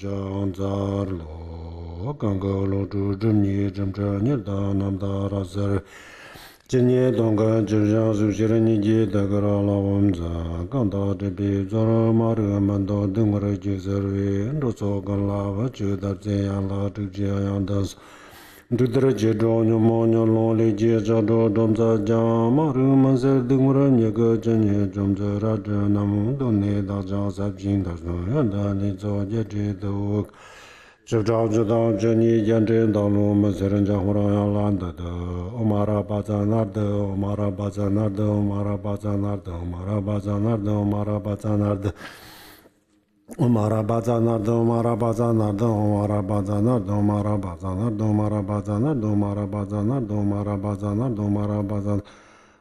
相杂罗，刚刚罗主真你真真你大南大拉塞。今年东干就像是些人年纪大个了，我们在刚到这边做了马路蛮多，等我来接受了，都做个拉我觉得这样了，就这样的是。这得接着你忙你弄的接着着种在家马路蛮些等我来那个今年种在那这那么多年大家在平台上让他你做也知道。就早知道这你沿着道路没些人家忽然要拦的，我马拉巴在哪的，我马拉巴在哪的，我马拉巴在哪的，我马拉巴在哪的，我马拉巴在哪的，我马拉巴在哪的，我马拉巴在哪的，我马拉巴在哪的，我马拉巴在哪的，我马拉巴在哪的，我马拉巴在哪的，我马拉巴在哪的，我马拉巴在。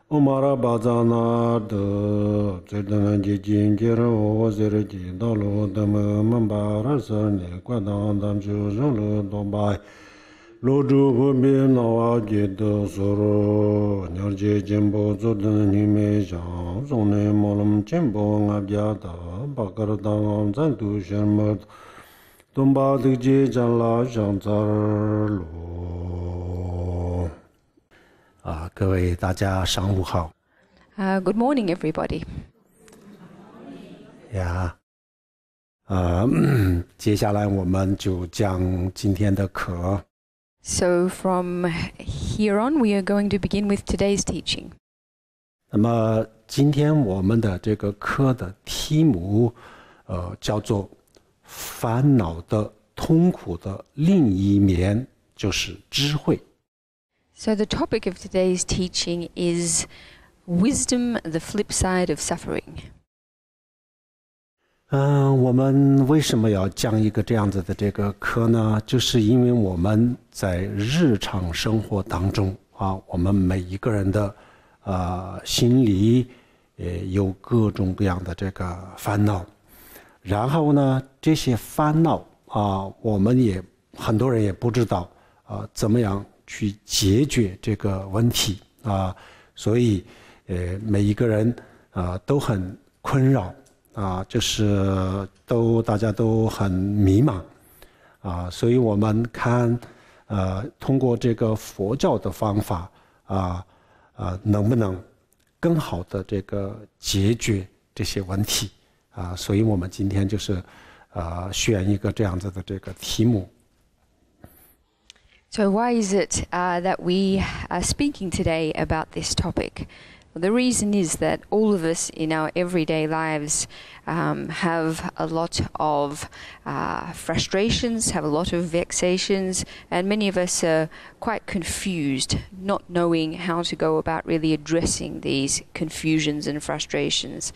我马拉巴扎那的，这等人家今天我这里见到了他们巴拉斯尼，怪当他们就上了东北，罗州河边那瓦街的索罗，鸟街进步做的你没想，从那马路进步俺家的，巴克尔当咱都什么，东巴的街站拉上这儿路。各位大家上午好。Good morning, everybody. 接下来我们就讲今天的课。So from here on, we are going to begin with today's teaching. 那么今天我们的这个课的题目，叫做“烦恼的痛苦的另一面就是智慧”。So the topic of today's teaching is wisdom, the flip side of suffering. 我们为什么要讲一个这样子的这个课呢？就是因为我们在日常生活当中我们每一个人的心里有各种各样的这个烦恼，然后呢，这些烦恼我们也很多人也不知道怎么样去解决这个问题所以每一个人都很困扰就是大家都很迷茫所以我们看通过这个佛教的方法能不能更好的这个解决这些问题所以我们今天就是选一个这样子的这个题目。So why is it that we are speaking today about this topic? Well, the reason is that all of us in our everyday lives have a lot of frustrations, have a lot of vexations, and many of us are quite confused, not knowing how to go about really addressing these confusions and frustrations.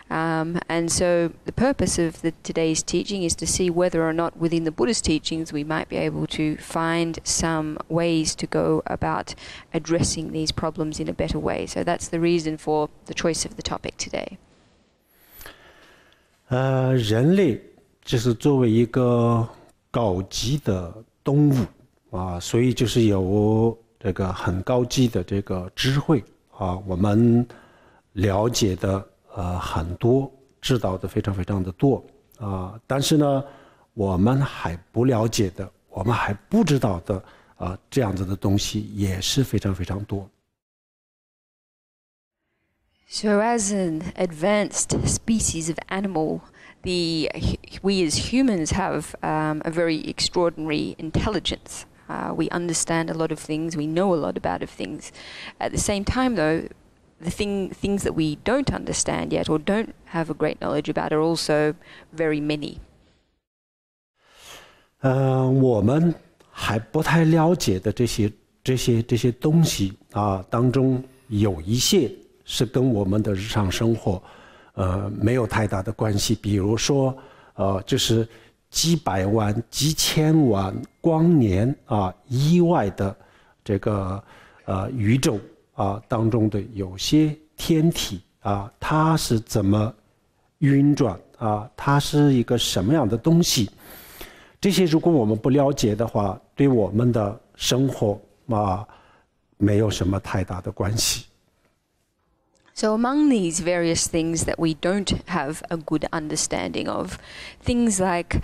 And so the purpose of today's teaching is to see whether or not within the Buddhist teachings we might be able to find some ways to go about addressing these problems in a better way. So that's the reason for the choice of the topic today. 人类就是作为一个高级的动物所以就是有这个很高级的这个智慧我们了解的很多，知道的非常非常的多但是呢，我们还不了解的，我们还不知道的这样子的东西也是非常非常多。So as an advanced species of animal, we as humans have a very extraordinary intelligence. We understand a lot of things, we know a lot about things. At the same time though, the things that we don't understand yet or don't have a great knowledge about are also very many. 我们还不太了解的这些东西当中有一些是跟我们的日常生活没有太大的关系，比如说就是几百万几千万光年以外的这个宇宙当中的有些天体它是怎么运转它是一个什么样的东西，这些如果我们不了解的话，对我们的生活没有什么太大的关系。So among these various things that we don't have a good understanding of, things like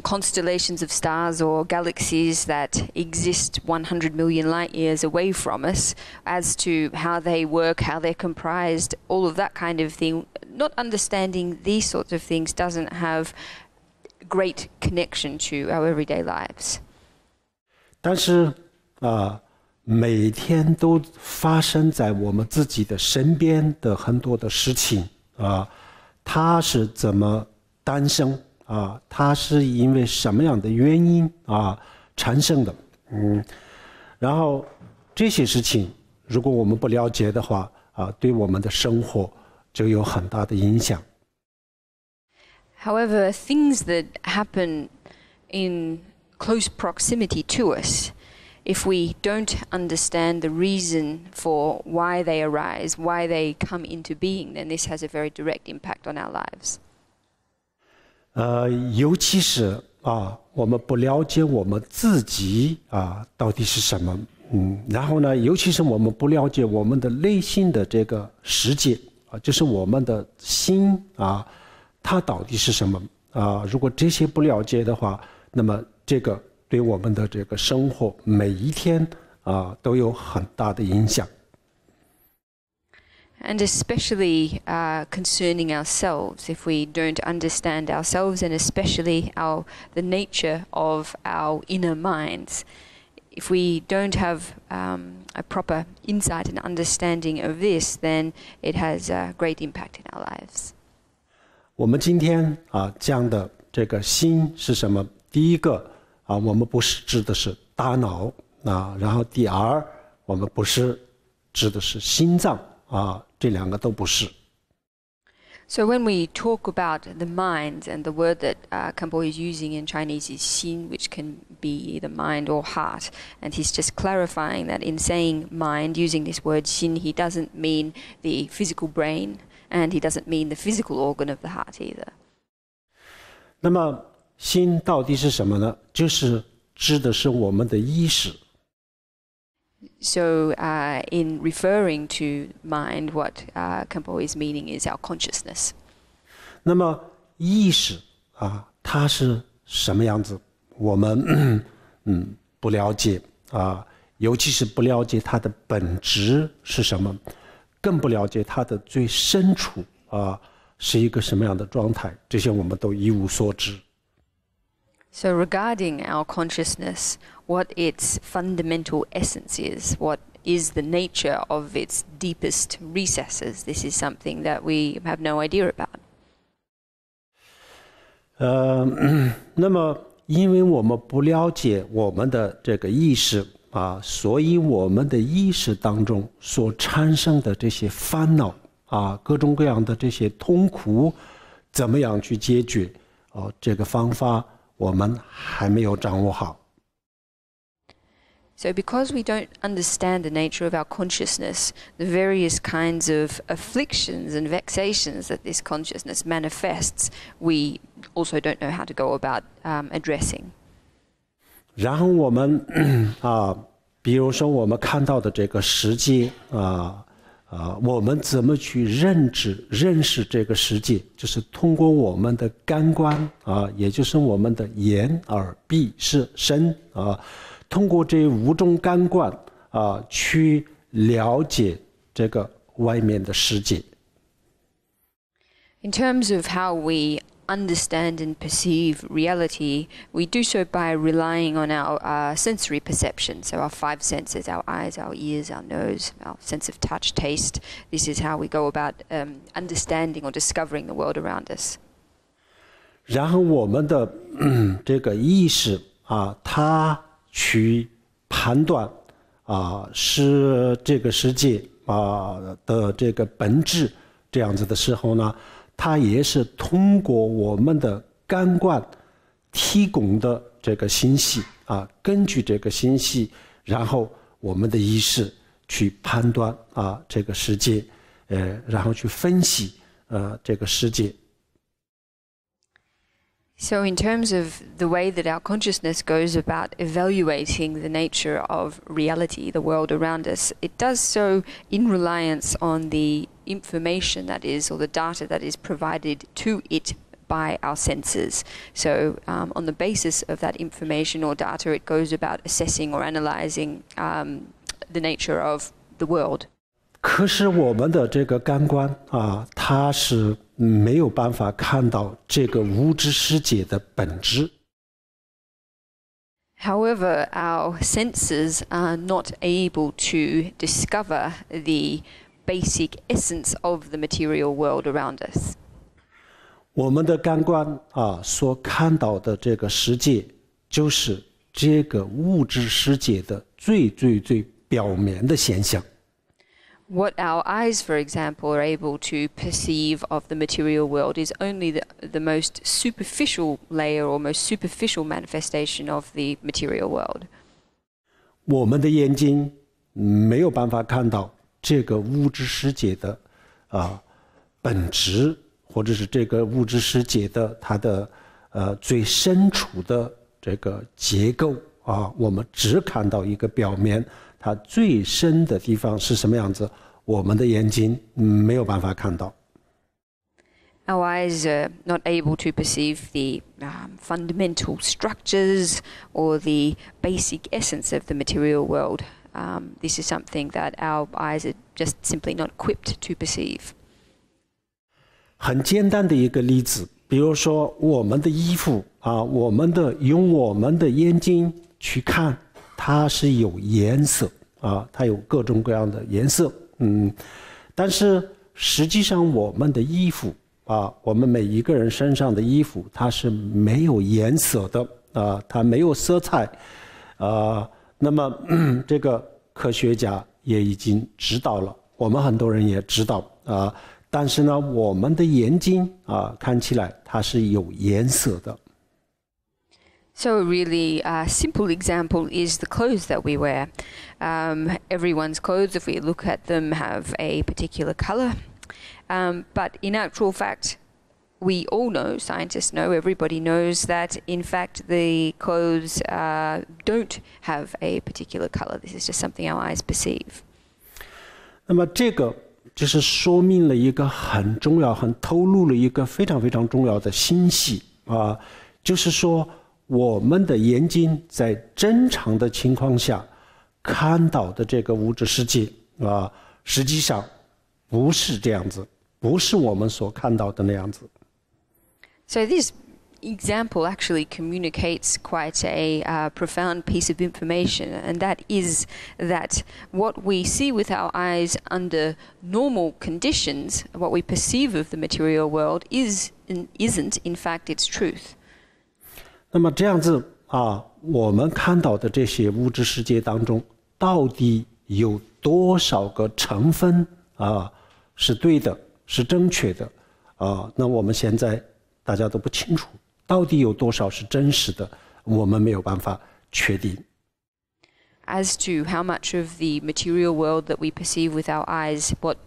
constellations of stars or galaxies that exist 100 million light years away from us, as to how they work, how they're comprised, all of that kind of thing, not understanding these sorts of things doesn't have great connection to our everyday lives. 但是每天都发生在我们自己的身边的很多的事情它是怎么诞生它是因为什么样的原因产生的然后这些事情如果我们不了解的话对我们的生活就有很大的影响。However, things that happen in close proximity to us, if we don't understand the reason for why they arise, why they come into being, then this has a very direct impact on our lives. 尤其是我们不了解我们自己到底是什么然后呢尤其是我们不了解我们的内心的这个世界就是我们的心它到底是什么如果这些不了解的话那么这个对我们的这个生活每一天都有很大的影响 And especially concerning ourselves, if we don't understand ourselves and especially the nature of our inner minds, if we don't have a proper insight and understanding of this, then it has a great impact in our lives. 我们今天讲的这个心是什么？第一个我们不是指的是大脑然后第二我们不是指的是心脏这两个都不是。So when we talk about the mind, and the word that Khenpo is using in Chinese is xin, which can be either mind or heart, and he's just clarifying that in saying mind, using this word xin, he doesn't mean the physical brain, and he doesn't mean the physical organ of the heart either. 那么心到底是什么呢？就是指的是我们的意识。So in referring to mind, what Khenpo is meaning is our consciousness. 那么意识它是什么样子？我们不了解尤其是不了解它的本质是什么，更不了解它的最深处是一个什么样的状态，这些我们都一无所知。So regarding our consciousness, what its fundamental essence is, what is the nature of its deepest recesses, this is something that we have no idea about. 那么因为我们不了解我们的这个意识所以我们的意识当中所产生的这些烦恼各种各样的这些痛苦怎么样去解决这个方法我们还没有掌握好。So because we don't understand the nature of our consciousness, the various kinds of afflictions and vexations that this consciousness manifests, we also don't know how to go about addressing. 然后我们比如说我们看到的这个世界我们怎么去认识这个世界，就是通过我们的感官也就是我们的眼耳鼻舌身通过这五种感官去了解这个外面的世界。In terms of how we understand and perceive reality, we do so by relying on our sensory perception, so our five senses, our eyes, our ears, our nose, our sense of touch, taste. This is how we go about understanding or discovering the world around us. 然后我们的这个意识它去判断是这个世界的这个本质这样子的时候呢，它也是通过我们的感官提供的这个信息根据这个信息，然后我们的意识去判断这个世界然后去分析这个世界。So, in terms of the way that our consciousness goes about evaluating the nature of reality, the world around us, it does so in reliance on the information that is, or the data that is provided to it by our senses. So, on the basis of that information or data, it goes about assessing or analyzing the nature of the world. 可是我们的这个感官啊，它是没有办法看到这个物质世界的本质。However, our senses are not able to discover the basic essence of the material world around us. 我们的感官啊所看到的这个世界，就是这个物质世界的最表面的现象。What our eyes, for example, are able to perceive of the material world is only the most superficial layer or most superficial manifestation of the material world. 我们的眼睛没有办法看到这个物质世界的本质，或者是这个物质世界的它的最深处的这个结构啊，我们只看到一个表面。它最深的地方是什么样子，我们的眼睛没有办法看到。Our eyes are not able to perceive the fundamental structures or the basic essence of the material world. This is something that our eyes are just simply not equipped to perceive. 很简单的一个例子，比如说我们的衣服啊，用我们的眼睛去看。它是有颜色啊，它有各种各样的颜色，但是实际上我们的衣服啊，我们每一个人身上的衣服，它是没有颜色的啊，它没有色彩啊。那么这个科学家也已经知道了，我们很多人也知道啊，但是呢，我们的眼睛啊，看起来它是有颜色的。So a really simple example is the clothes that we wear. Everyone's clothes, if we look at them, have a particular color. But in actual fact, we all know, scientists know, everybody knows that in fact the clothes don't have a particular color. This is just something our eyes perceive. 那么这个就是说明了一个很重要、透露了一个非常重要的信息啊，就是说。我们的眼睛在正常的情况下看到的这个物质世界啊，实际上不是这样子，不是我们所看到的那样子。So this example actually communicates quite a profound piece of information, and that is that what we see with our eyes under normal conditions, what we perceive of the material world isn't in fact its truth. 那么这样子啊，我们看到的这些物质世界当中，到底有多少个成分啊是对的，是正确的啊？那我们现在大家都不清楚，到底有多少是真实的，我们没有办法确定。As to how much of the material world that we perceive with our eyes, what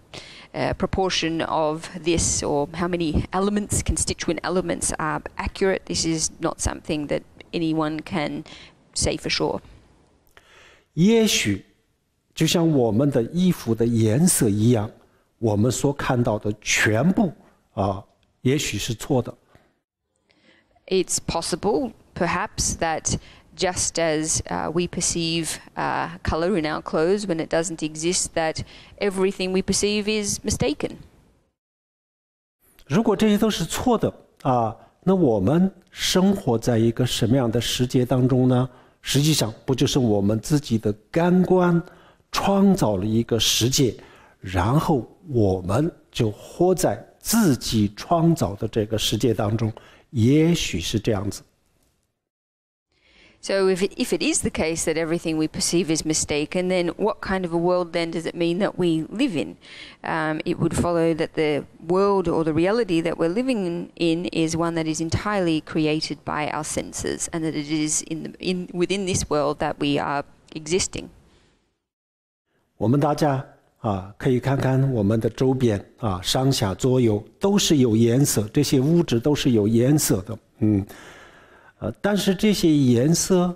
proportion of this or how many elements, constituent elements are accurate, this is not something that anyone can say for sure. 也许就像我们的衣服的颜色一样，我们所看到的全部啊，也许是错的。It's possible, perhaps, that just as we perceive color in our clothes when it doesn't exist, that everything we perceive is mistaken. 如果这些都是错的啊，那我们生活在一个什么样的世界当中呢？实际上，不就是我们自己的感官创造了一个世界，然后我们就活在自己创造的这个世界当中，也许是这样子。So if it is the case that everything we perceive is mistaken, then what kind of a world then does it mean that we live in? It would follow that the world or the reality that we're living in is one that is entirely created by our senses, and that it is within this world that we are existing. 我们大家可以看看我们的周边上下左右都是有颜色，这些物质都是有颜色的，但是这些颜色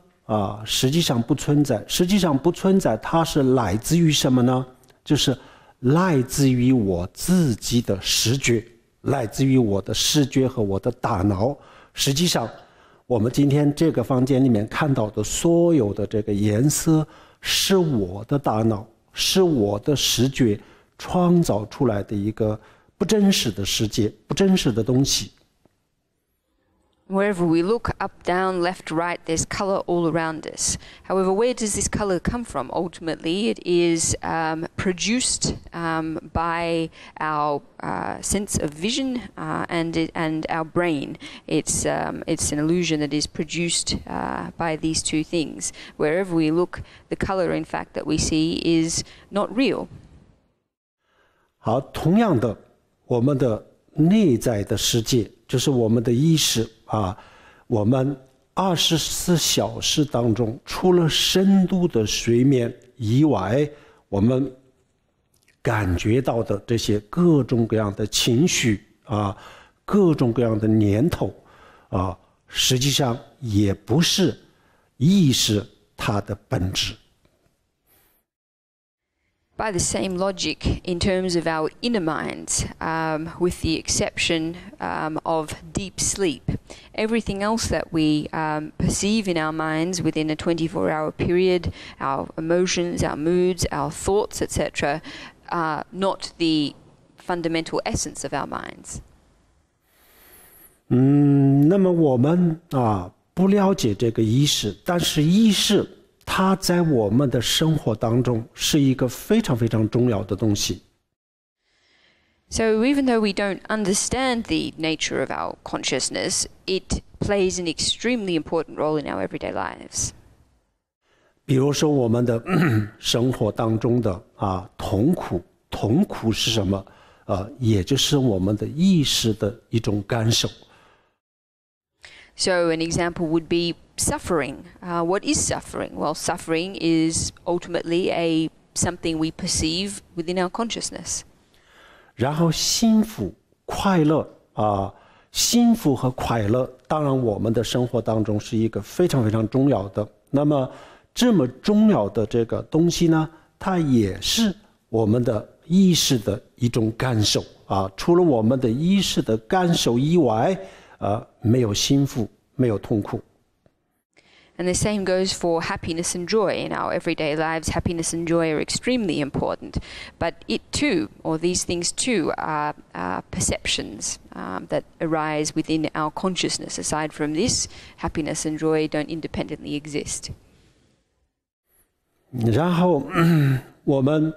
实际上不存在，它是来自于什么呢？就是来自于我自己的视觉，来自于我的视觉和我的大脑。实际上我们今天这个房间里面看到的所有的这个颜色是我的大脑，是我的视觉创造出来的一个不真实的世界，不真实的东西。Wherever we look, up, down, left, right, there's color all around us. However, where does this color come from? Ultimately, it is produced by our sense of vision and our brain. It's an illusion that is produced by these two things. Wherever we look, the color, in fact, that we see is not real. 好，同样的，我们的内在的世界就是我们的意识我们24小时当中，除了深度的睡眠以外，我们感觉到的这些各种各样的情绪各种各样的念头实际上也不是意识它的本质。By the same logic, in terms of our inner minds, with the exception of deep sleep, everything else that we perceive in our minds within a 24-hour period, our emotions, our moods, our thoughts, etc., are not the fundamental essence of our minds. 那么我们不了解这个意识，但是意识它在我们的生活当中是一个非常非常重要的东西。So even though we don't understand the nature of our consciousness, it plays an extremely important role in our everyday lives. 比如说我们的生活当中的痛苦是什么？也就是我们的意识的一种感受。So an example would be suffering. What is suffering? Well, suffering is ultimately something we perceive within our consciousness. 然后幸福、快乐幸福和快乐，当然我们的生活当中是一个非常非常重要的。那么这么重要的这个东西呢，它也是我们的意识的一种感受除了我们的意识的感受以外没有幸福，没有痛苦。And the same goes for happiness and joy. In our everyday lives, happiness and joy are extremely important. But it too, or these things too, are perceptions that arise within our consciousness. Aside from this, happiness and joy don't independently exist. 然后我们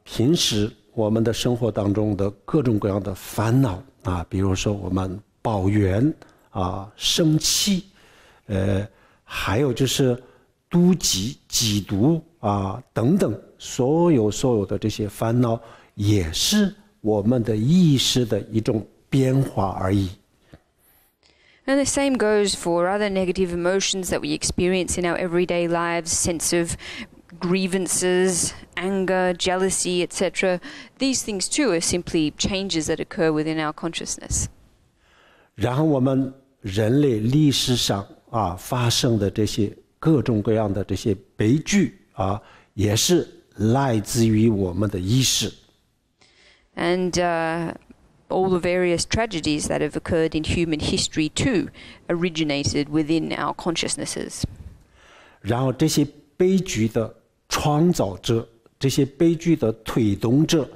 平时我们的生活当中的各种各样的烦恼比如说我们抱怨生气还有就是妒忌、嫉妒等等，所有的这些烦恼，也是我们的意识的一种变化而已。And the same goes for other negative emotions that we experience in our everyday lives, sense of grievances, anger, jealousy, etc. These things too are simply changes that occur within our consciousness. 然后我们人类历史上发生的这些各种各样的这些悲剧也是来自于我们的意识。And all the various tragedies that have occurred in human history too originated within our consciousnesses. 然后这些悲剧的创造者，这些悲剧的推动者，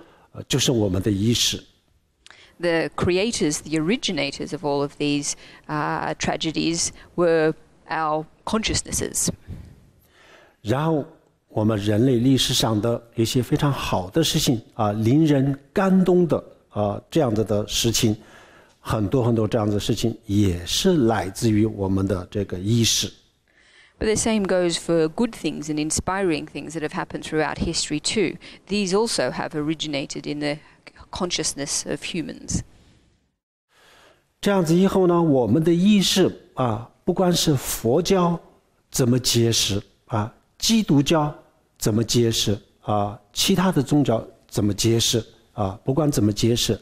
就是我们的意识。The creators, the originators of all of these tragedies were our consciousnesses. 然后我们人类历史上的一些非常好的事情令人感动的这样子的事情，很多这样子的事情也是来自于我们的这个意识。But the same goes for good things and inspiring things that have happened throughout history too. These also have originated in the consciousness of humans. 这样子以后呢，我们的意识不管是佛教怎么解释基督教怎么解释其他的宗教怎么解释不管怎么解释，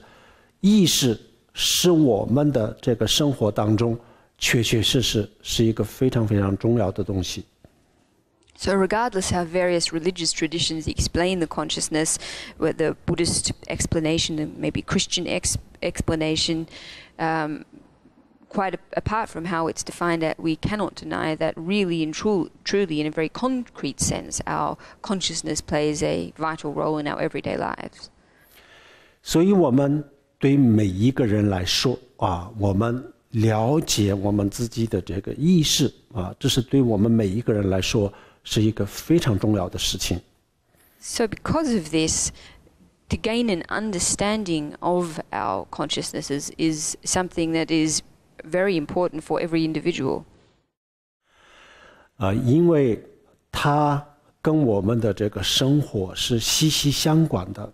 意识是我们的这个生活当中确确实实是一个非常非常重要的东西。So regardless how various religious traditions explain the consciousness, with the Buddhist explanation and maybe Christian explanation, quite apart from how it's defined, that we cannot deny that really and truly in a very concrete sense, our consciousness plays a vital role in our everyday lives. 所以我们对每一个人来说我们了解我们自己的这个意识这是对我们每一个人来说是一个非常重要的事情。 So because of this, to gain an understanding of our consciousnesses is something that is very important for every individual. 因为它跟我们的这个生活是息息相关的。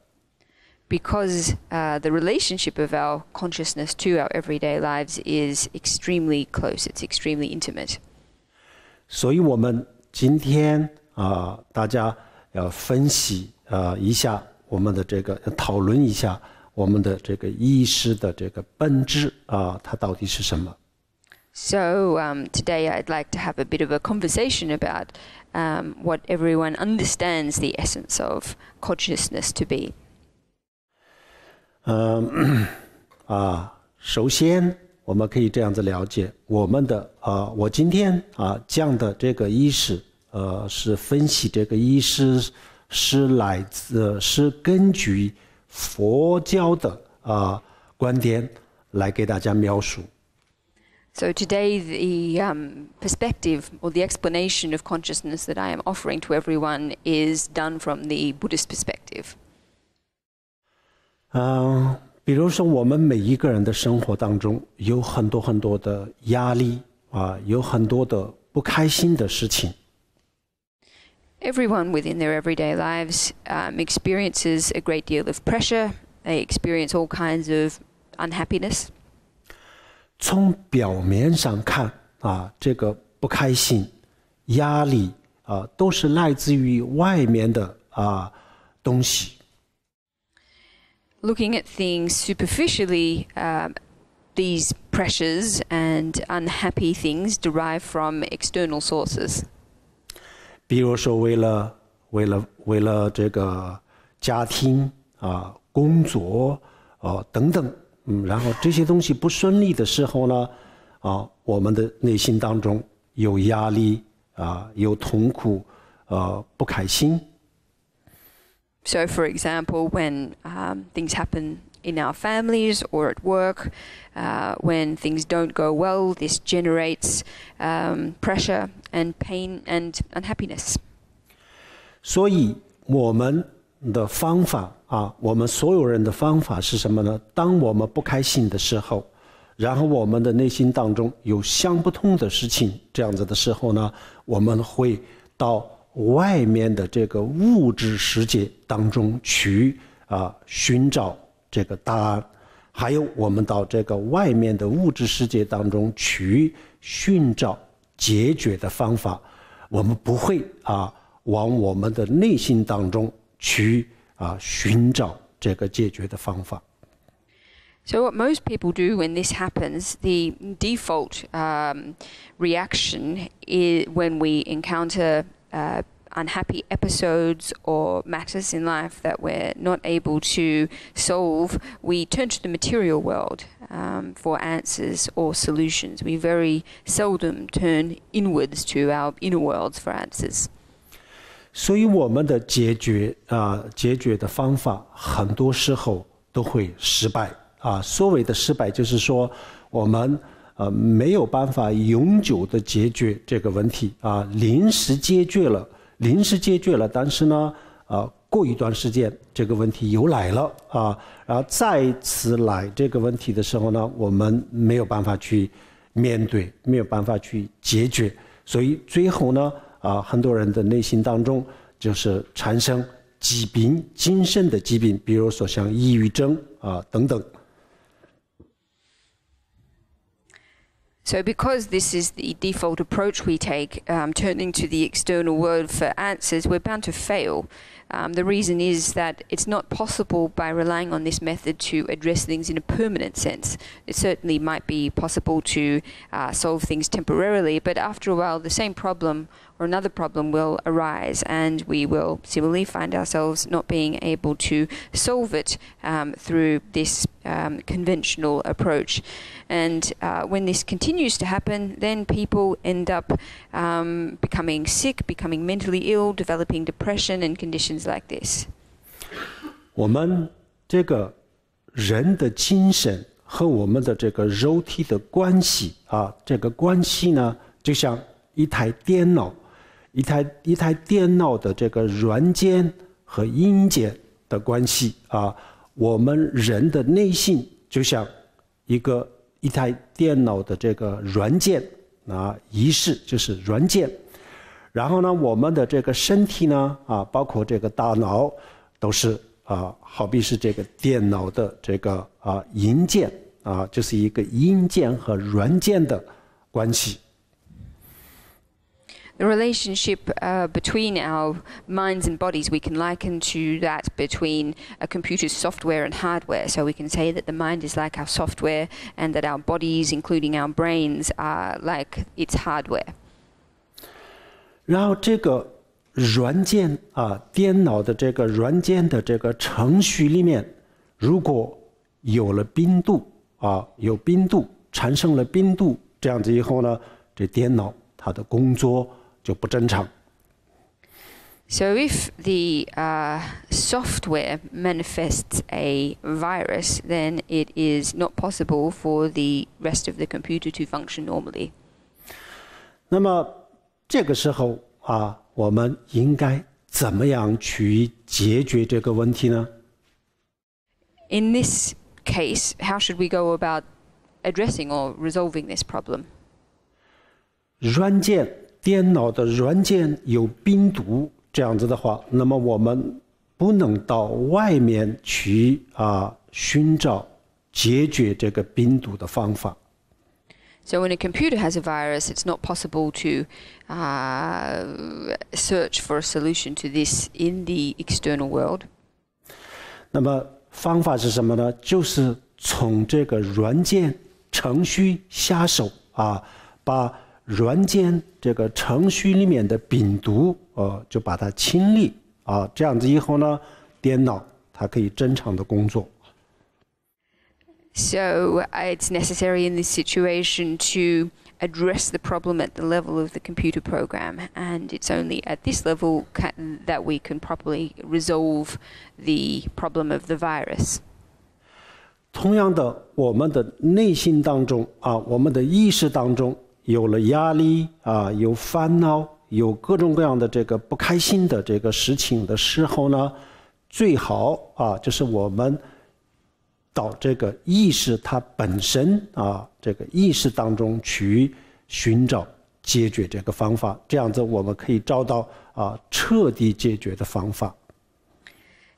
Because the relationship of our consciousness to our everyday lives is extremely close, it's extremely intimate. 所以我们今天大家要分析一下我们的这个讨论一下我们的这个意识的这个本质它到底是什么。 So today I'd like to have a bit of a conversation about what everyone understands the essence of consciousness to be. 首先我们可以这样子了解我们的我今天讲的这个意识是分析这个意识是来自是根据佛教的观点来给大家描述。 So today the perspective or the explanation of consciousness that I am offering to everyone is done from the Buddhist perspective. 比如说我们每一个人的生活当中有很多很多的压力有很多的不开心的事情。 Everyone within their everyday lives experiences a great deal of pressure. They experience all kinds of unhappiness. 从表面上看这个不开心压力都是来自于外面的东西。 Looking at things superficially, these pressures and unhappy things derive from external sources. 比如说为了这个家庭工作等等然后这些东西不顺利的时候呢我们的内心当中有压力有痛苦不开心。 So, for example, when things happen in our families or at work, when things don't go well, this generates pressure and pain and unhappiness. 所以我们的方法我们所有人的方法是什么呢？当我们不开心的时候，然后我们的内心当中有想不通的事情，这样子的时候呢，我们会到外面的这个物质世界当中去寻找这个答案，还有我们到这个外面的物质世界当中去寻找解决的方法，我们不会往我们的内心当中去寻找这个解决的方法。 So what most people do when this happens, the default reaction is when we encounter unhappy episodes or matters in life that we're not able to solve, we turn to the material world for answers or solutions. We very seldom turn inwards to our inner worlds for answers. 所以我们的解决的方法很多时候都会失败所谓的失败就是说我们没有办法永久的解决这个问题临时解决了但是呢过一段时间这个问题又来了然后再次来这个问题的时候呢我们没有办法去面对没有办法去解决所以最后呢很多人的内心当中就是产生疾病精神的疾病比如说像抑郁症等等 So because this is the default approach we take, turning to the external world for answers, we're bound to fail. The reason is that it's not possible by relying on this method to address things in a permanent sense. It certainly might be possible to solve things temporarily, but after a while the same problem or another problem will arise, and we will similarly find ourselves not being able to solve it through this conventional approach. And when this continues to happen, then people end up becoming sick, becoming mentally ill, developing depression and conditions like this. 我们这个人的精神和我们的这个肉体的关系啊，这个关系呢，就像一台电脑，一台电脑的这个软件和硬件的关系啊，我们人的内心就像一台电脑的这个软件啊，意识就是软件。然后呢，我们的这个身体呢，包括这个大脑，都是好比是这个电脑的这个硬件就是一个硬件和软件的关系。The relationship between our minds and bodies, we can liken to that between a computer's software and hardware. So we can say that the mind is like our software and that our bodies, including our brains, are like its hardware. 然后这个软件电脑的这个软件的这个程序里面，如果有了病毒有病毒产生了病毒，这样子以后呢，这电脑它的工作就不正常。So if the software manifests a virus, then it is not possible for the rest of the computer to function normally. 那么这个时候我们应该怎么样去解决这个问题呢？ In this case, how should we go about addressing or resolving this problem? 电脑的软件有病毒，这样子的话，那么我们不能到外面去寻找解决这个病毒的方法。So when a computer has a virus, it's not possible to search for a solution to this in the external world. 那么方法是什么呢？就是从这个软件程序下手把软件这个程序里面的病毒就把它清理这样子以后呢，电脑它可以正常的工作。So it's necessary in this situation to address the problem at the level of the computer program, and it's only at this level that we can properly resolve the problem of the virus. 同样的，我们的内心当中我们的意识当中有了压力有烦恼，有各种各样的这个不开心的这个事情的时候呢，最好就是我们到这个意识它本身这个意识当中去寻找解决这个方法，这样子我们可以找到彻底解决的方法。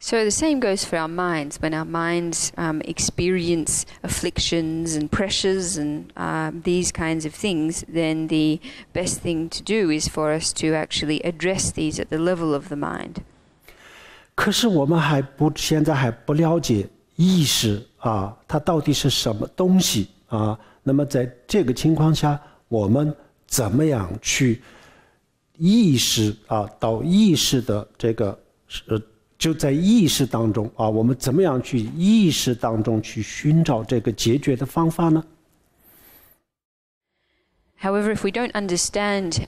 So the same goes for our minds. When our minds experience afflictions and pressures and these kinds of things, then the best thing to do is for us to actually address these at the level of the mind. 可是我们现在还不了解意识它到底是什么东西那么在这个情况下，我们怎么样去意识到意识的这个就在意识当中我们怎么样去意识当中去寻找这个解决的方法呢？ However, if we don't understand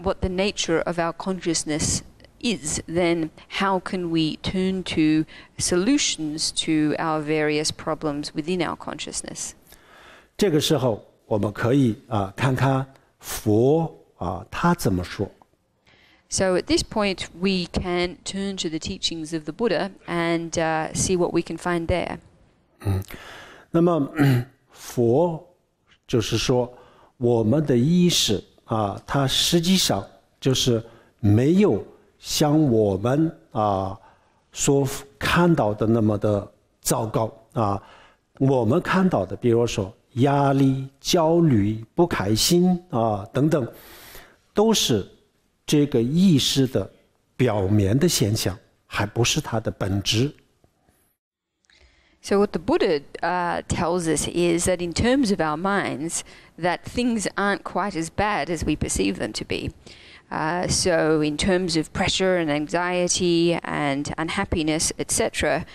what the nature of our consciousness is, then how can we turn to solutions to our various problems within our consciousness? 这个时候我们可以看看佛他怎么说。 So at this point, we can turn to the teachings of the Buddha and see what we can find there. 那么佛就是说，我们的意识它实际上就是没有像我们所看到的那么的糟糕我们看到的，比如说压力、焦虑、不开心等等，都是这个意识的表面的现象，还不是它的本质。So what the Buddha tells us is that in terms of our minds, that things aren't quite as bad as we perceive them to be. So in terms of pressure and anxiety and unhappiness, etc.,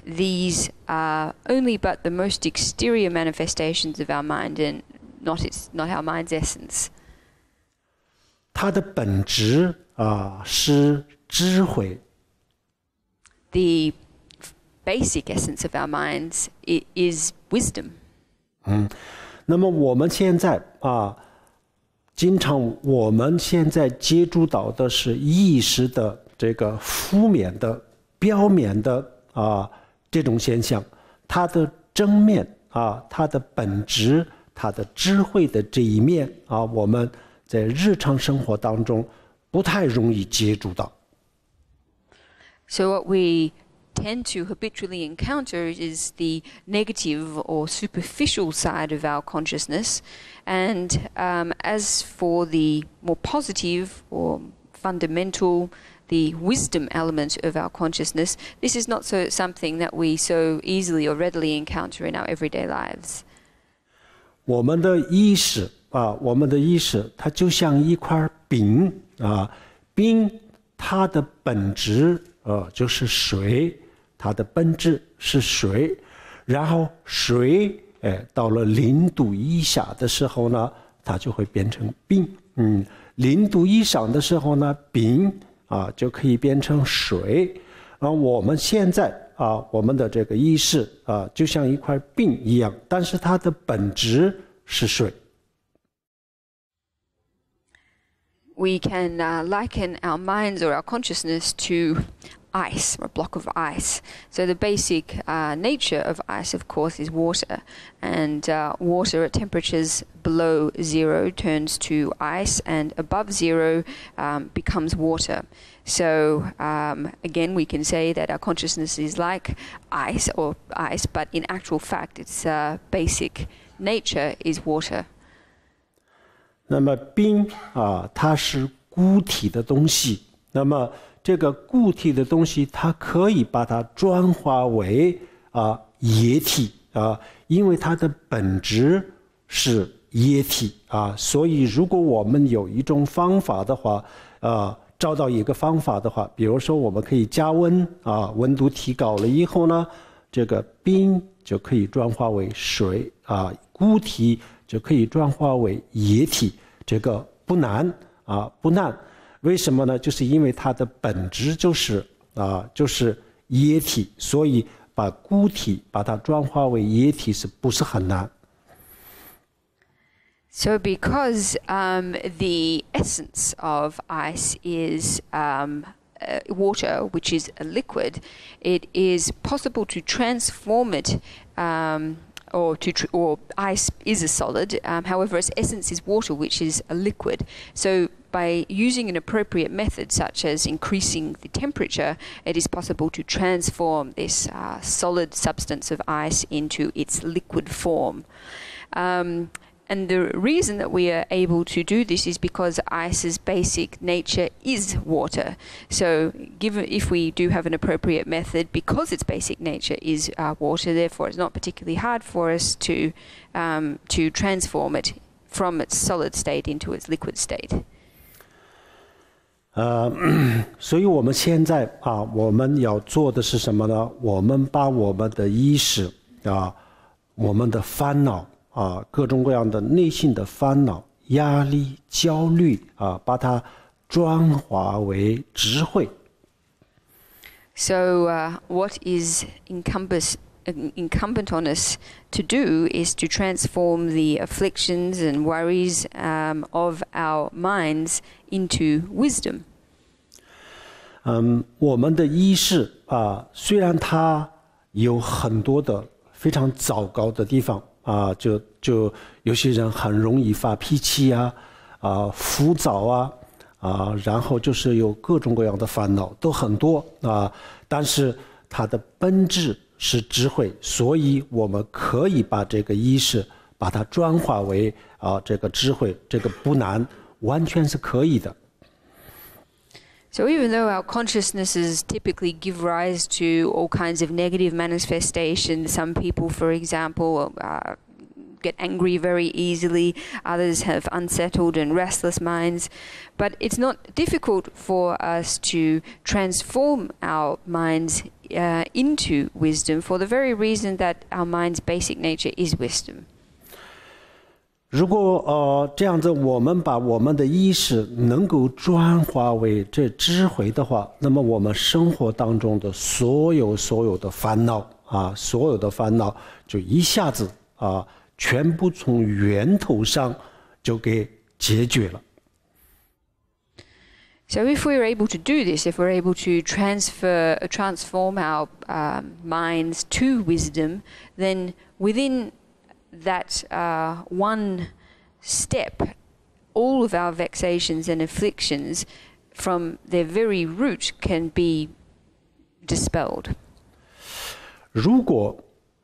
these are only but the most exterior manifestations of our mind and not our mind's essence. 它的本质是智慧。The basic essence of our minds is wisdom. 那么我们现在经常我们现在接触到的是意识的这个负面的、表面的这种现象，它的正面它的本质、它的智慧的这一面我们在日常生活当中不太容易接触到。So what we tend to habitually encounter is the negative or superficial side of our consciousness, and as for the more positive or fundamental, the wisdom element of our consciousness, this is not something that we so easily or readily encounter in our everyday lives. 我们的意识它就像一块冰冰它的本质就是水，它的本质是水，然后水到了0度以下的时候呢，它就会变成冰，0度以上的时候呢，冰就可以变成水。我们现在我们的这个意识就像一块冰一样，但是它的本质是水。We can liken our minds or our consciousness to ice, or a block of ice. So the basic nature of ice, of course, is water. And water at temperatures below 0 turns to ice, and above 0 becomes water. So again, we can say that our consciousness is like ice, but in actual fact, its basic nature is water. 那么冰它是固体的东西，那么这个固体的东西它可以把它转化为液体因为它的本质是液体所以如果我们有一种方法的话找到一个方法的话，比如说我们可以加温温度提高了以后呢，这个冰就可以转化为水固体就可以转化为液体，这个不难不难。为什么呢？就是因为它的本质就是液体，所以把固体把它转化为液体是不是很难？ So because the essence of ice is water, which is a liquid, it is possible to transform it or ice is a solid, however its essence is water, which is a liquid. So by using an appropriate method such as increasing the temperature, it is possible to transform this solid substance of ice into its liquid form. And the reason that we are able to do this is because ice's basic nature is water. So if we do have an appropriate method, because its basic nature is water, therefore it's not particularly hard for us to transform it from its solid state into its liquid state. 所以我们现在我们要做的是什么呢？我们把我们的意识我们的烦恼各种各样的内心的烦恼、压力、焦虑把它转化为智慧。So what is incumbent on us to do is to transform the afflictions and worries of our minds into wisdom. 我们的意识虽然它有很多的非常糟糕的地方就有些人很容易发脾气浮躁然后就是有各种各样的烦恼都很多但是它的本质是智慧，所以我们可以把这个意识把它转化为这个智慧，这个不难，完全是可以的。So even though our consciousnesses typically give rise to all kinds of negative manifestations, some people, for example, get angry very easily, others have unsettled and restless minds, but it's not difficult for us to transform our minds into wisdom for the very reason that our mind's basic nature is wisdom. 如果这样子，我们把我们的意识能够转化为这智慧的话，那么我们生活当中的所有的烦恼所有的烦恼就一下子全部从源头上就给解决了。So if we're able to do this, if we're able to transform our minds to wisdom, then within that one step, all of our vexations and afflictions from their very root can be dispelled. 如果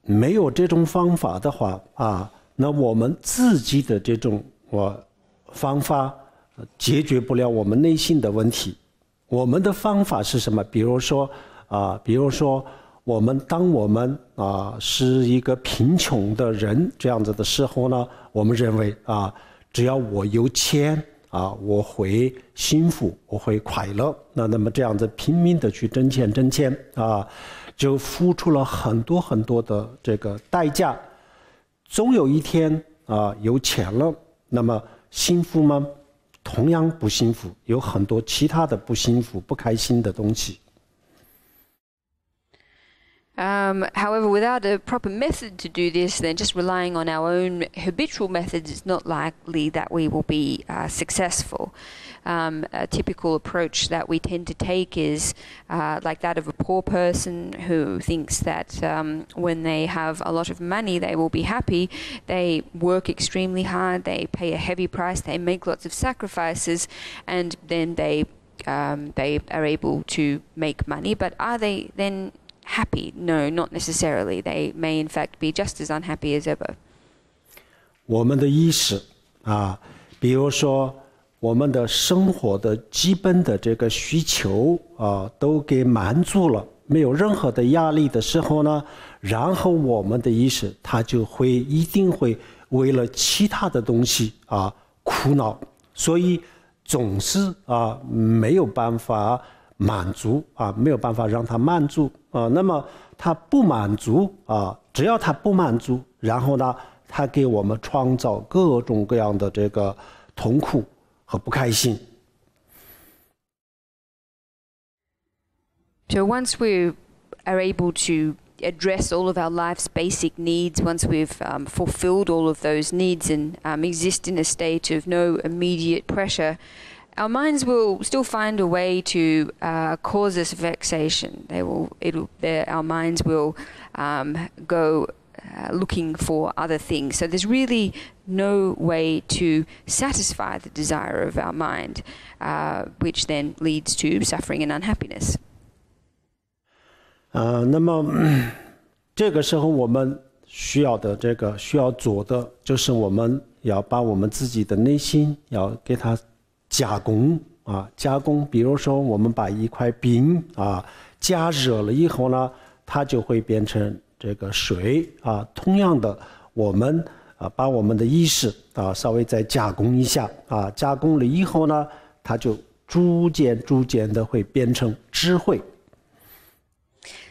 没有这种方法的话那我们自己的这种方法解决不了我们内心的问题。我们的方法是什么？比如说当我们是一个贫穷的人这样子的时候呢，我们认为只要我有钱我会幸福，我会快乐。那么这样子拼命的去挣钱就付出了很多的这个代价。总有一天有钱了，那么幸福吗？同样不幸福，有很多其他的不幸福、不开心的东西。However, without a proper method to do this, then just relying on our own habitual methods, it's not likely that we will be successful. A typical approach that we tend to take is like that of a poor person who thinks that when they have a lot of money, they will be happy. They work extremely hard, they pay a heavy price, they make lots of sacrifices, and then they are able to make money. But are they then happy? No, not necessarily. They may in fact be just as unhappy as ever. 我们的意识比如说我们的生活的基本的这个需求都给满足了，没有任何的压力的时候呢，然后我们的意识它就一定会为了其他的东西苦恼，所以总是没有办法满足没有办法让它满足那么它不满足只要它不满足，然后呢它给我们创造各种各样的这个痛苦和不开心。 So once we are able to address all of our life's basic needs, once we've fulfilled all of those needs and exist in a state of no immediate pressure, our minds will still find a way to cause us vexation. Our minds will go looking for other things. So there's really no way to satisfy the desire of our mind, which then leads to suffering and unhappiness. 那么这个时候我们需要做的就是我们要把我们自己的内心要给它加工比如说我们把一块冰加热了以后呢，它就会变成这个水同样的我们把我们的意识稍微再加工一下加工了以后呢，它就逐渐的会变成智慧。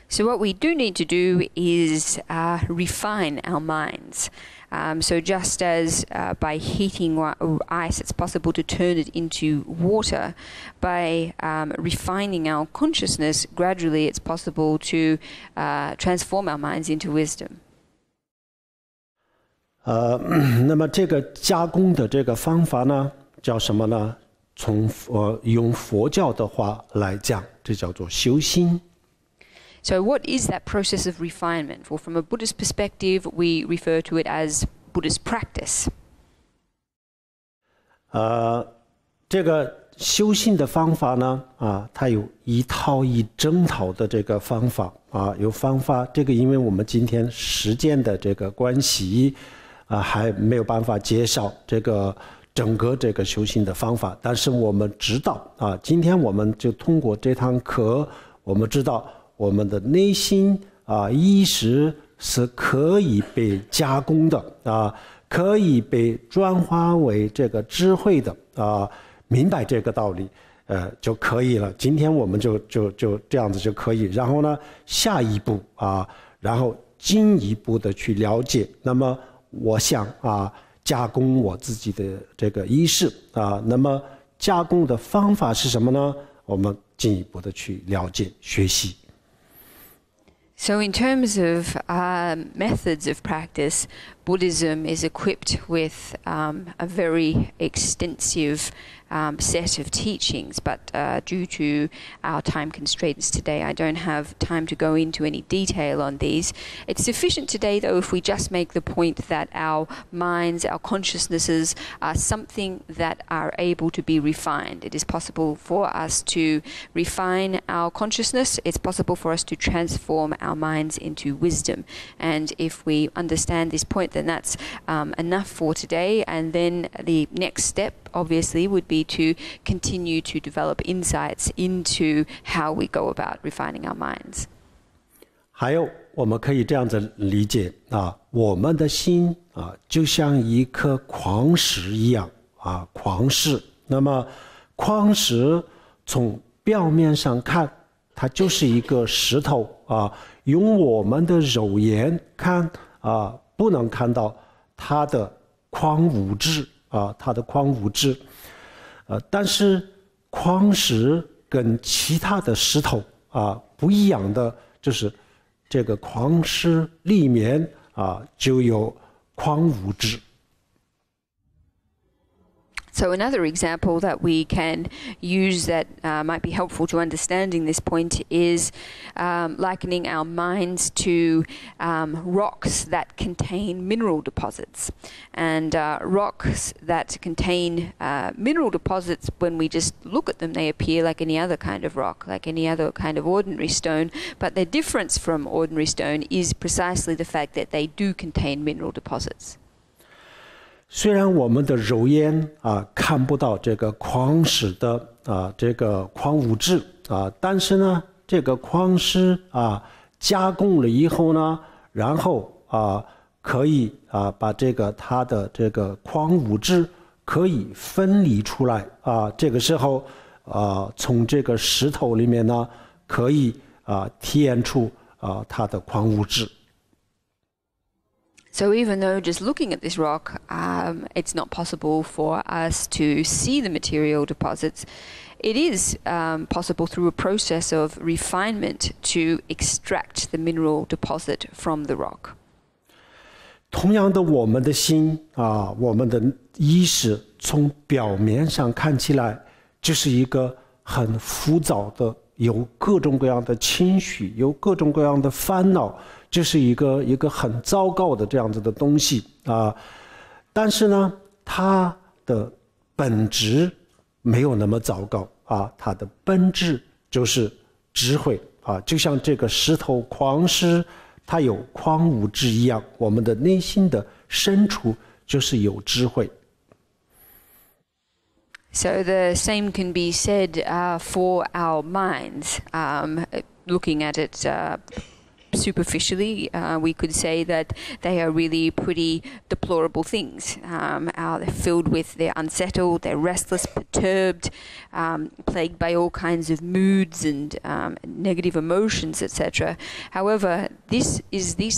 So what we do need to do is refine our minds. So just as by heating ice, it's possible to turn it into water, by refining our consciousness, gradually it's possible to transform our minds into wisdom. 那么这个加工的这个方法呢，叫什么呢？用佛教的话来讲，这叫做修心。 So what is that process of refinement? Well, from a Buddhist perspective, we refer to it as Buddhist practice. 这个修行的方法呢，它有一整套的这个方法有方法。这个因为我们今天时间的这个关系还没有办法介绍这个整个这个修行的方法，但是我们知道今天我们就通过这堂课，我们知道我们的内心意识是可以被加工的可以被转化为这个智慧的明白这个道理就可以了。今天我们就这样子就可以，然后呢下一步然后进一步的去了解。那么我想加工我自己的这个意识那么加工的方法是什么呢？我们进一步的去了解学习。So in terms of methods of practice, Buddhism is equipped with a very extensive set of teachings, but due to our time constraints today, I don't have time to go into any detail on these. It's sufficient today, though, if we just make the point that our minds, our consciousnesses are something that are able to be refined. It is possible for us to refine our consciousness. It's possible for us to transform our minds into wisdom. And if we understand this point, then that's enough for today. And then the next step, obviously, would be to continue to develop insights into how we go about refining our minds. 还有我们可以这样子理解我们的心就像一颗矿石一样矿石。那么矿石从表面上看，它就是一个石头用我们的肉眼看不能看到它的矿物质它的矿物质但是矿石跟其他的石头不一样的，就是这个矿石里面就有矿物质。So another example that we can use that might be helpful to understanding this point is likening our minds to rocks that contain mineral deposits. And rocks that contain mineral deposits, when we just look at them, they appear like any other kind of rock, like any other kind of ordinary stone. But the difference from ordinary stone is precisely the fact that they do contain mineral deposits. 虽然我们的肉眼看不到这个矿石的这个矿物质但是呢，这个矿石加工了以后呢，然后可以把这个它的这个矿物质可以分离出来这个时候从这个石头里面呢，可以体验出它的矿物质。So even though just looking at this rock, it's not possible for us to see the material deposits, it is possible through a process of refinement to extract the mineral deposit from the rock. 同样的，我们的心我们的意识从表面上看起来就是一个很浮躁的，有各种各样的情绪，有各种各样的烦恼，就是一个很糟糕的这样子的东西但是呢，它的本质没有那么糟糕它的本质就是智慧就像这个石头矿石，它有矿物质一样，我们的内心的深处就是有智慧。So the same can be said for our minds. Looking at it superficially, we could say that they are really pretty deplorable things. They're filled with, they're unsettled, they're restless, perturbed, plagued by all kinds of moods and negative emotions, etc. However, these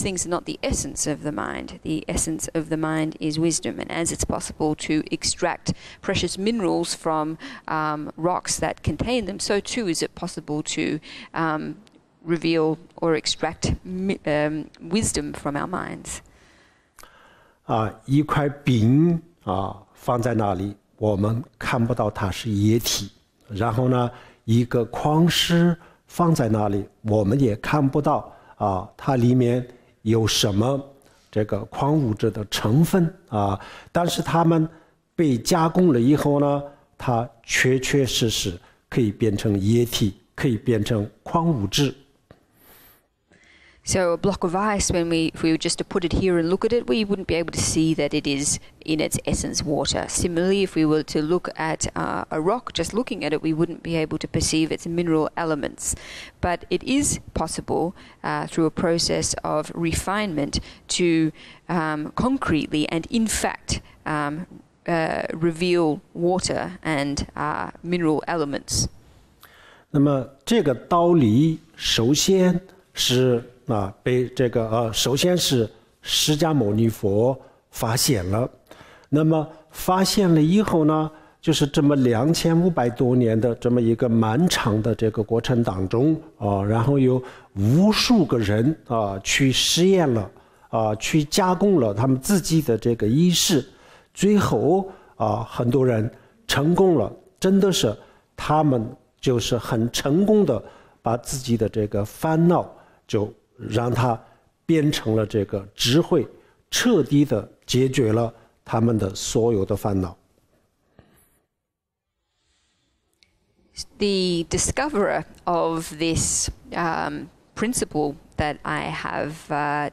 things are not the essence of the mind. The essence of the mind is wisdom, and as it's possible to extract precious minerals from rocks that contain them, so too is it possible to reveal or extract wisdom from our minds. 一块冰放在那里，我们看不到它是液体。然后呢，一个矿石放在那里，我们也看不到它里面有什么这个矿物质的成分但是它们被加工了以后呢，它确确实实可以变成液体，可以变成矿物质。So a block of ice, if we were just to put it here and look at it, we wouldn't be able to see that it is in its essence water. Similarly, if we were to look at a rock, just looking at it, we wouldn't be able to perceive its mineral elements. But it is possible through a process of refinement to concretely and in fact reveal water and mineral elements. 那么这个道理首先是被首先是释迦牟尼佛发现了，那么发现了以后呢，就是这么2500多年的这么一个漫长的这个过程当中然后有无数个人去实验了去加工了他们自己的这个意识，最后很多人成功了，真的是他们就是很成功的把自己的这个烦恼就让它变成了这个智慧，彻底的解决了他们的所有的烦恼。The discoverer of this principle that I have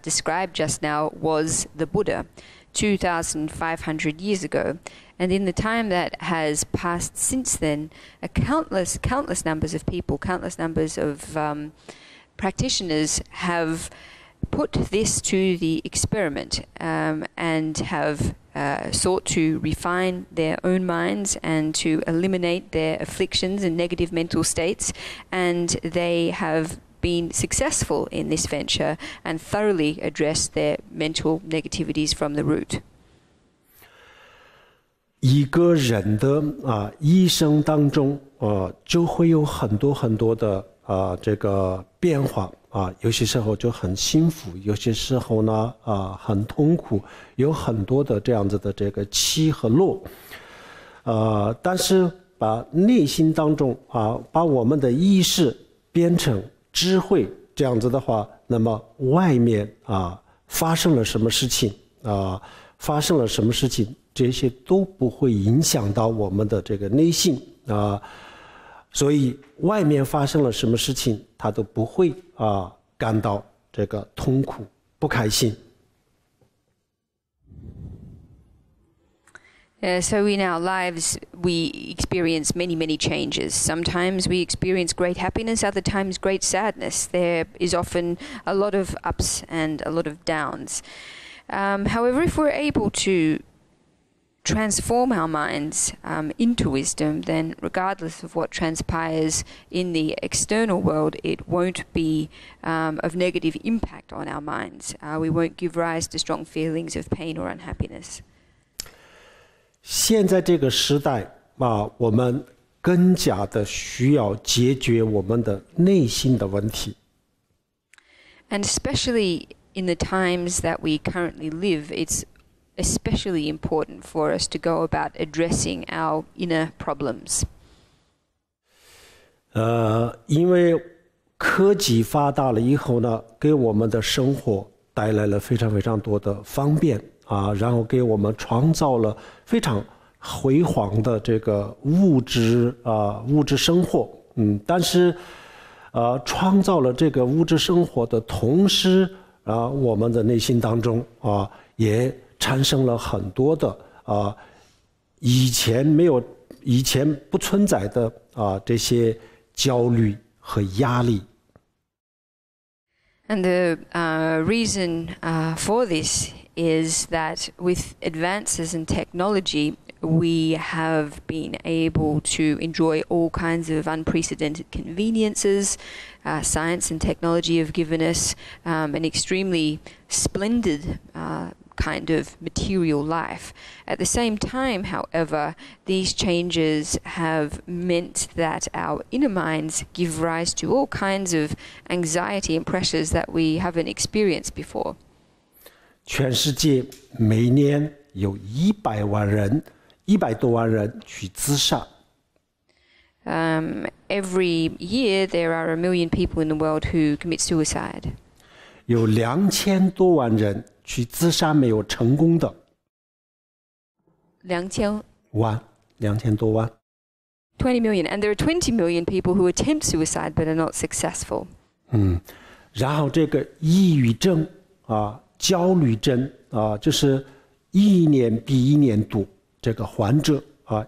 described just now was the Buddha 2,500 years ago. And in the time that has passed since then, countless numbers of people, countless numbers of practitioners have put this to the experiment and have sought to refine their own minds and to eliminate their afflictions and negative mental states, and they have been successful in this venture and thoroughly addressed their mental negativities from the root. 一个人的一生当中就会有很多的这个变化有些时候就很幸福，有些时候呢很痛苦，有很多的这样子的这个起和落但是把内心当中把我们的意识变成智慧这样子的话，那么外面发生了什么事情这些都不会影响到我们的这个内心所以外面发生了什么事情他都不会感到这个痛苦不开心。So in our lives, we experience many changes. Sometimes we experience great happiness, other times great sadness. There is often a lot of ups and a lot of downs. However, if we're able to transform our minds into wisdom, then regardless of what transpires in the external world, it won't be of negative impact on our minds. We won't give rise to strong feelings of pain or unhappiness. 现在这个时代我们更加的需要解决我们的内心的问题。And especially in the times that we currently live, it's especially important for us to go about addressing our inner problems. 因为科技发达了以后呢，给我们的生活带来了非常多的方便然后给我们创造了非常辉煌的这个物质生活但是创造了这个物质生活的同时我们的内心当中也产生了很多的以前不存在的这些焦虑和压力。And the reason for this is that with advances in technology, we have been able to enjoy all kinds of unprecedented conveniences. Science and technology have given us an extremely splendid kind of material life. At the same time, however, these changes have meant that our inner minds give rise to all kinds of anxiety and pressures that we haven't experienced before. 全世界每年有100多万人去自杀。Every year there are 1 million people in the world who commit suicide. 有2000多万人去自杀没有成功的。2000多万。20 million, and there are 20 million people who attempt suicide but are not successful. 然后这个抑郁症焦虑症就是一年比一年多，这个患者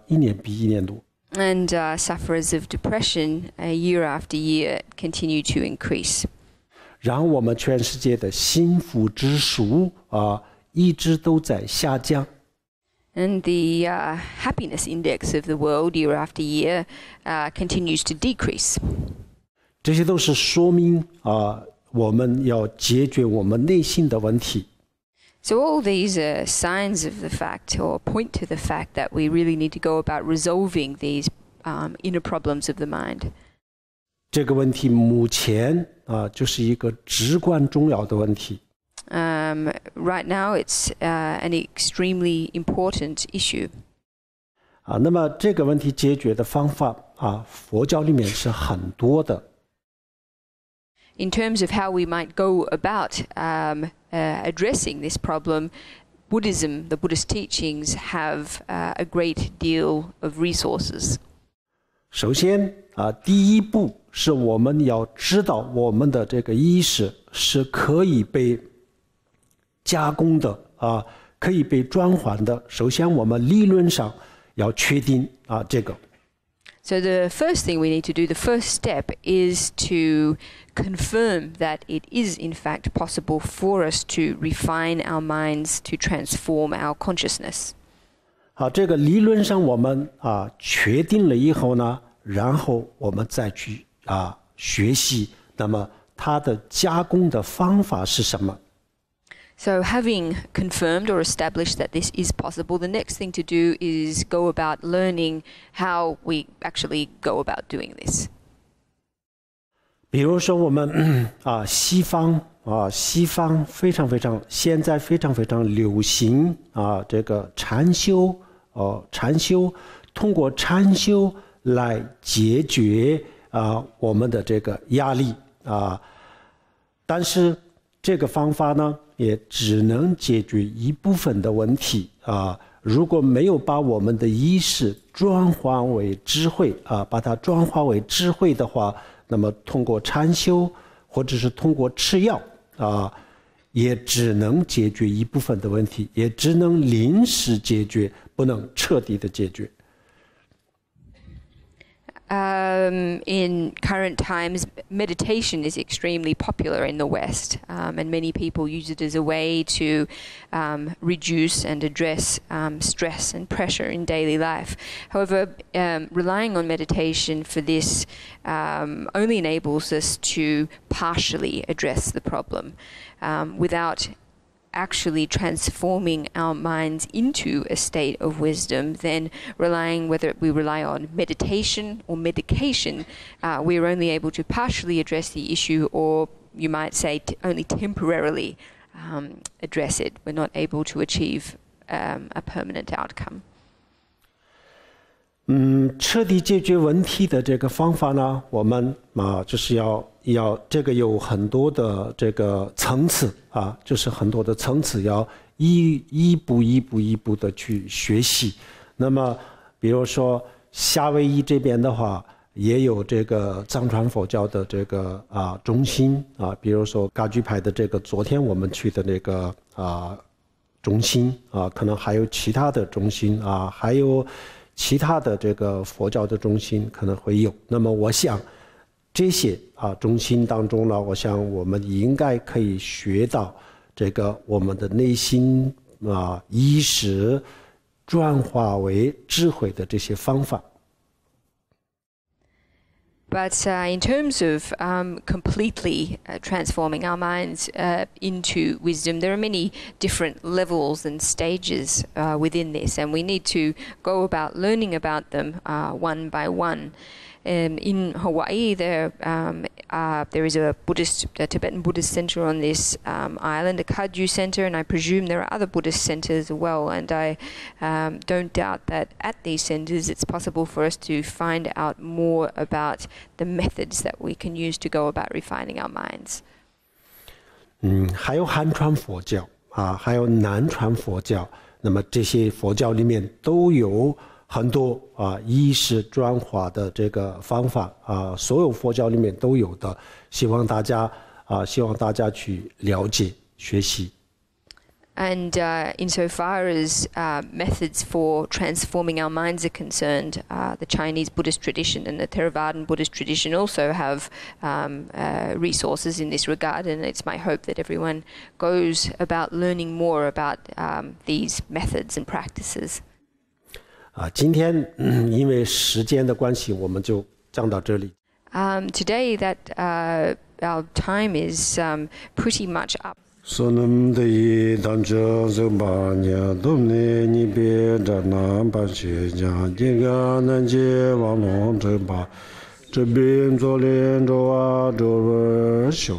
一年比一年多。And sufferers of depression, year after year, continue to increase. 然后我们全世界的幸福指数一直都在下降。And the happiness index of the world, year after year, continues to decrease. 这些都是说明我们要解决我们内心的问题。So all these are signs of the fact, or point to the fact that we really need to go about resolving these inner problems of the mind. 这个问题目前就是一个至关重要的问题。Right now, it's an extremely important issue. 那么这个问题解决的方法佛教里面是很多的。In terms of how we might go about addressing this problem, Buddhism, the Buddhist teachings, have a great deal of resources. 首先第一步是我们要知道我们的这个意识是可以被加工的可以被转换的。首先我们理论上要确定这个。So the first thing we need to do, the first step, is to confirm that it is in fact possible for us to refine our minds, to transform our consciousness. 好，这个理论上我们确定了以后呢，然后我们再去学习，那么它的加工的方法是什么？ So having confirmed or established that this is possible, the next thing to do is go about learning how we actually go about doing this. 比如说我们西方非常现在非常流行这个禅修，通过禅修来解决我们的这个压力但是这个方法呢也只能解决一部分的问题如果没有把我们的意识转化为智慧把它转化为智慧的话，那么通过禅修或者是通过吃药也只能解决一部分的问题，也只能临时解决，不能彻底的解决。In current times, meditation is extremely popular in the West, and many people use it as a way to reduce and address stress and pressure in daily life. However, relying on meditation for this only enables us to partially address the problem without actually transforming our minds into a state of wisdom. Then whether we rely on meditation or medication, we're only able to partially address the issue, or you might say only temporarily address it. We're not able to achieve a permanent outcome. 彻底解决问题的这个方法呢，我们就是要这个有很多的这个层次就是很多的层次，要一步的去学习。那么比如说夏威夷这边的话，也有这个藏传佛教的这个中心比如说噶举派的这个昨天我们去的那个中心可能还有其他的中心还有其他的这个佛教的中心可能会有。那么我想这些中心当中呢，我想我们应该可以学到这个我们的内心意识转化为智慧的这些方法。But in terms of completely transforming our minds into wisdom, there are many different levels and stages within this, and we need to go about learning about them one by one. In Hawaii, there is a Tibetan Buddhist center on this island, a Kagyu center, and I presume there are other Buddhist centers as well. And I don't doubt that at these centers it's possible for us to find out more about the methods that we can use to go about refining our minds. 还有汉传佛教还有南传佛教，那么这些佛教里面都有很多意识转化的这个方法所有佛教里面都有的，希望大家希望大家去了解学习。And insofar as methods for transforming our minds are concerned, the Chinese Buddhist tradition and the Theravadan Buddhist tradition also have resources in this regard, and it's my hope that everyone goes about learning more about these methods and practices. 今天因为时间的关系，我们就讲到这里。Today that our time is pretty much up. 所能的一当这这八年都内你别着南半学讲这个南街网络这把这边做连着啊这文修。